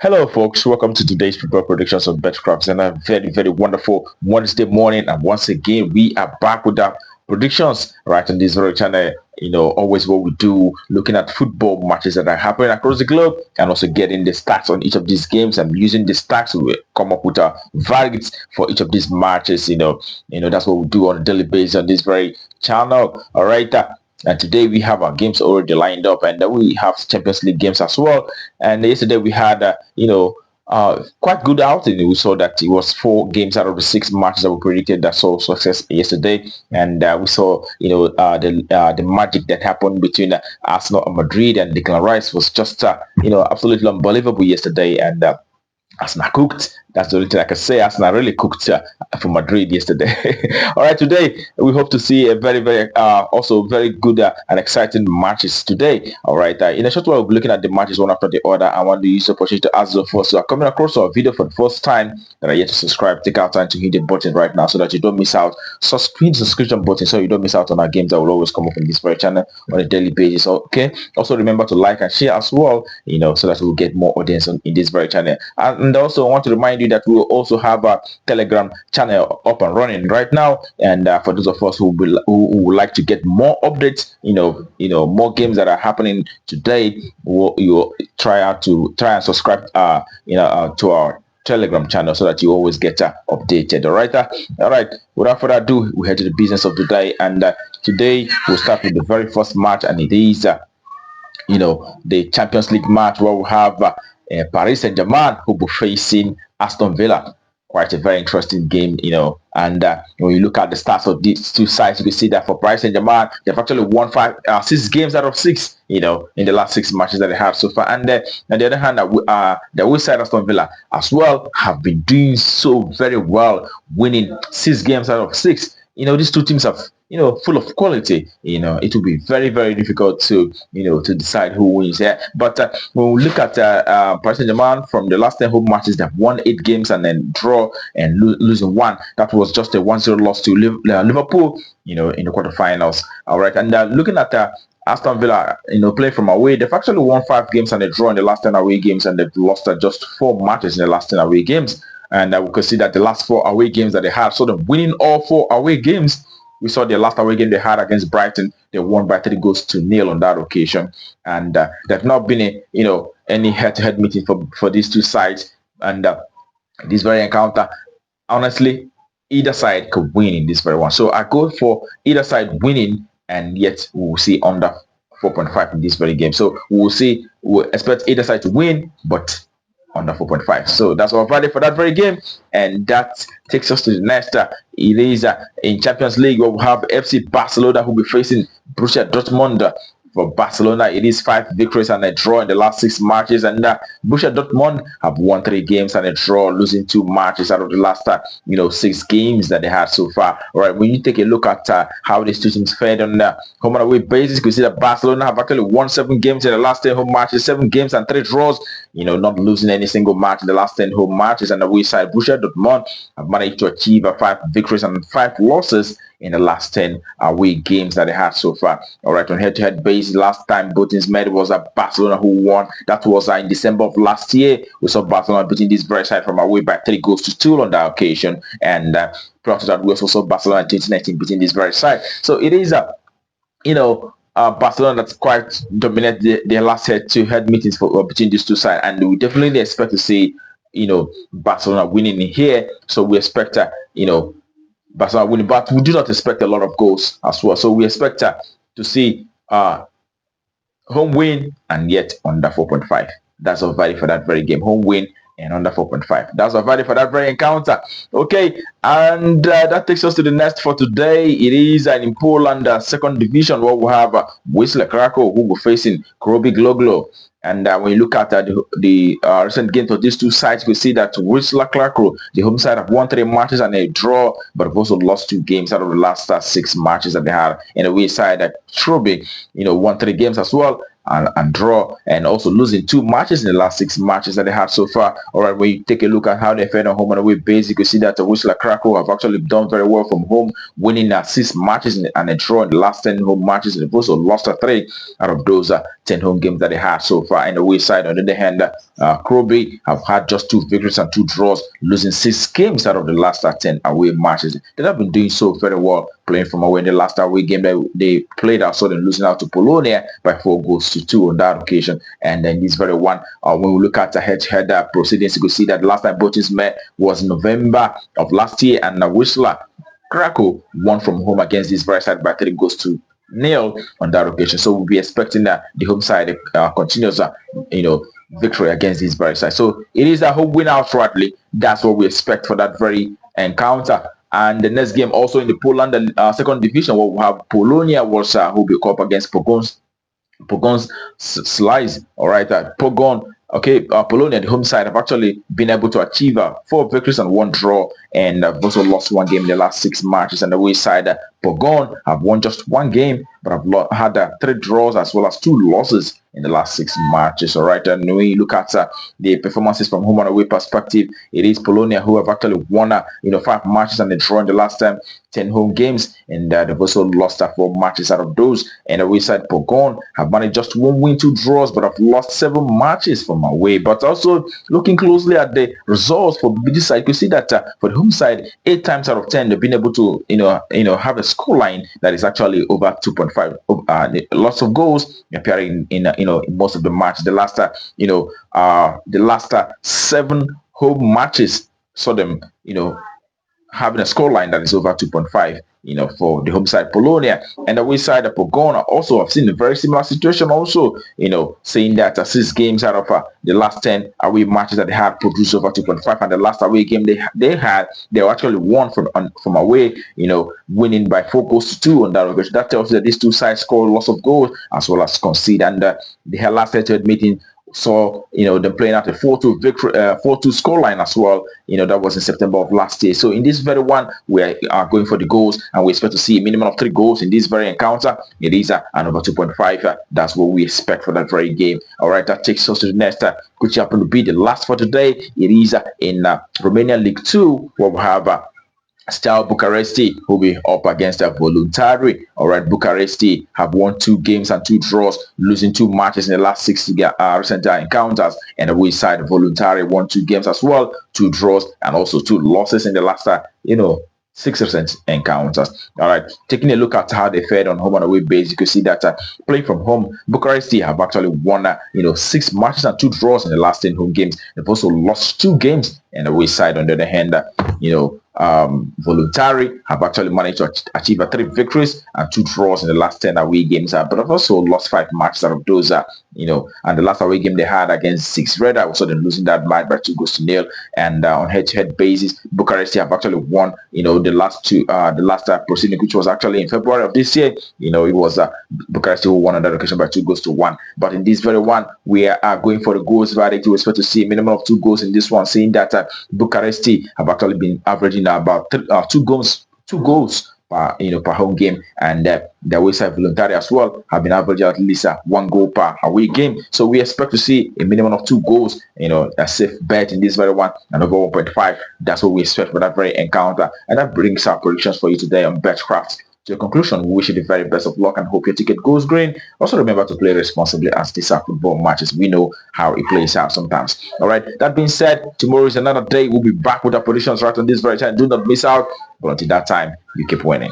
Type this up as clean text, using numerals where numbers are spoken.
Hello, folks. Welcome to today's football predictions of bettor and a very wonderful Wednesday morning. And once again, we are back with our predictions right on this very channel. Always what we do, looking at football matches that are happening across the globe, and also getting the stats on each of these games and using the stats to come up with our verdicts for each of these matches. That's what we do on a daily basis on this very channel. All right. And today we have our games already lined up, and we have Champions League games as well. And yesterday we had, quite good outing. We saw that it was 4 games out of the 6 matches that we predicted that saw success yesterday, and we saw, the magic that happened between Arsenal and Madrid, and Declan Rice was just, absolutely unbelievable yesterday, and. Arsenal cooked. That's the only thing I can say. Arsenal really cooked for Madrid yesterday. All right, today we hope to see a also very good and exciting matches today. All right, in a short while we'll be looking at the matches one after the other. I want to use the opportunity to ask those folks who are coming across our video for the first time that are yet to subscribe. Take out time to hit the button right now so that you don't miss out. Hit the subscription button so you don't miss out on our games that will always come up in this very channel on a daily basis. Okay. Also remember to like and share as well. So that we'll get more audience in this very channel. And also I want to remind you that we will also have a Telegram channel up and running right now. And for those of us who would like to get more updates, more games that are happening today, you try and subscribe, to our Telegram channel so that you always get updated. All right. Without further ado, we head to the business of today, and today we'll start with the very first match, and it is, the Champions League match where we have Paris Saint-Germain who will be facing Aston Villa. Quite a very interesting game, and when you look at the stats of these two sides, you can see that for Paris Saint-Germain, they've actually won 6 games out of 6, in the last 6 matches that they have so far. And on the other hand, the West side Aston Villa as well have been doing so very well, winning 6 games out of 6. These two teams have, full of quality. It will be very difficult to, to decide who wins here. But when we look at Paris Saint-Germain, from the last 10 home matches, they've won 8 games and then draw and losing 1. That was just a 1-0 loss to Liverpool, in the quarterfinals. All right, and looking at Aston Villa, playing from away, they've actually won 5 games and they draw in the last 10 away games, and they've lost just 4 matches in the last 10 away games. And we could see that the last 4 away games that they had, so they're winning all 4 away games. We saw the last away game they had against Brighton. They won by 3-0 on that occasion. And there's not been any head-to-head meeting for these two sides. And this very encounter, honestly, either side could win in this very one. So I go for either side winning, and yet we will see under 4.5 in this very game. So we'll expect either side to win, but under 4.5. So that's our value for that very game, and that takes us to the next. It is in Champions League where we have FC Barcelona who will be facing Borussia Dortmund. For Barcelona, it is 5 victories and a draw in the last 6 matches, and Borussia Dortmund have won 3 games and a draw, losing 2 matches out of the last 6 games that they had so far. All right, when you take a look at how these two teams fared on the home and away basis, you can see that Barcelona have actually won 7 games in the last 10 home matches, 7 games and 3 draws. Not losing any single match in the last 10 home matches. And the away side, Borussia Dortmund have managed to achieve 5 victories and 5 losses in the last 10 away games that they had so far. All right, on head-to-head basis, last time both teams met was Barcelona who won. That was in December of last year. We saw Barcelona beating this very side from away by 3-2 on that occasion. And prior to that, we also saw Barcelona in 2019 beating this very side. So it is Barcelona that's quite dominate their last head-to-head meetings between these two sides, and we definitely expect to see Barcelona winning in here. So we expect Barcelona winning, but we do not expect a lot of goals as well. So we expect to see home win and yet under 4.5. That's our value for that very game. Home win and under 4.5. That's our value for that very encounter. Okay, and that takes us to the next for today. It is in Poland, second division, where we have Wisla Krakow who will be facing Chrobry. And when you look at the recent games of these two sides, we see that Wisla Krakow, the home side, have won 3 matches and a draw, but have also lost 2 games out of the last 6 matches that they had. And the away side, Chrobry, won 3 games as well. and draw, and also losing 2 matches in the last 6 matches that they had so far. All right, when you take a look at how they fared on home and away base, you can see that Wisla Krakow have actually done very well from home, winning 6 matches and a draw in the last 10 home matches. They've also lost 3 out of those 10 home games that they had so far. In the away side, on the other hand, Chrobry have had just 2 victories and 2 draws, losing 6 games out of the last 10 away matches. They have been doing so very well, playing from away. In the last away game they played, I saw them losing out to Polonia by 4-2 on that occasion. And then this very one, when we look at the head-to-head proceedings, you can see that last time both teams met was November of last year, and Wisla Krakow won from home against this very side by 3-0 on that occasion. So we'll be expecting that the home side continues, victory against this very side. So it is a home win outrightly. That's what we expect for that very encounter. And the next game also in the Poland second division, where we have Polonia Warszawa, who will be up against Pogon's slice. All right, Pogon. Okay, Polonia, the home side, have actually been able to achieve 4 victories and 1 draw, and have also lost 1 game in the last 6 matches. And the away side, Pogon have won just 1 game, but have had 3 draws as well as 2 losses in the last 6 matches. All right, and when you look at the performances from home and away perspective, it is Polonia who have actually won 5 matches and a draw in the last 10 home games, and they've also lost 4 matches out of those. And the away side, Pogon have managed just 1 win, 2 draws, but have lost 7 matches from away. But also looking closely at the results for this side, you see that for the home side, 8 times out of 10 they've been able to have a scoreline that is actually over 2.5. Lots of goals appearing in most of the matches. The last 7 home matches saw them having a scoreline that is over 2.5, for the home side Polonia. And the away side of Pogon also have seen a very similar situation also, saying that 6 games out of the last 10 away matches that they had produced over 2.5, and the last away game they were actually won from away, winning by 4-2 on that occasion. That tells you that these two sides score lots of goals as well as concede. And the last head-to-head meeting saw them playing out a 4-2 victory, 4-2 scoreline as well. That was in September of last year. So in this very one, we are going for the goals, and we expect to see a minimum of 3 goals in this very encounter. It is an over 2.5. That's what we expect for that very game. All right, that takes us to the next, which happen to be the last for today. It is in Romania League 2, where we have Steaua Bucharesti will be up against Voluntari. All right, Bucharesti have won 2 games and 2 draws, losing 2 matches in the last 6 recent encounters. And the away side, Voluntari won 2 games as well, 2 draws, and also 2 losses in the last 6 recent encounters. All right, taking a look at how they fared on home and away base, you can see that playing from home, Bucharesti have actually won 6 matches and 2 draws in the last 10 home games. They've also lost 2 games. And the away side, on the other hand, Voluntari have actually managed to achieve 3 victories and 2 draws in the last 10 away games, but have also lost 5 matches out of those. And the last away game they had against 6 Red, also then losing that match by 2-0. And on head-to-head basis, Bucharest have actually won, the last proceeding, which was actually in February of this year. It was Bucharest who won on that occasion by 2-1. But in this very one, we are going for the goals verdict. We expect to see a minimum of 2 goals in this one, saying that Bucharest have actually been averaging about 2 goals per home game, and the away side Voluntari as well have been averaging at least 1 goal per away game. So we expect to see a minimum of 2 goals, a safe bet in this very one, and over 1.5. That's what we expect for that very encounter. And that brings our predictions for you today on Betcraft to a conclusion. We wish you the very best of luck and hope your ticket goes green. Also remember to play responsibly, as these are football matches. We know how it plays out sometimes. All right, that being said, tomorrow is another day. We'll be back with our predictions right on this very time. Do not miss out. But until that time, you keep winning.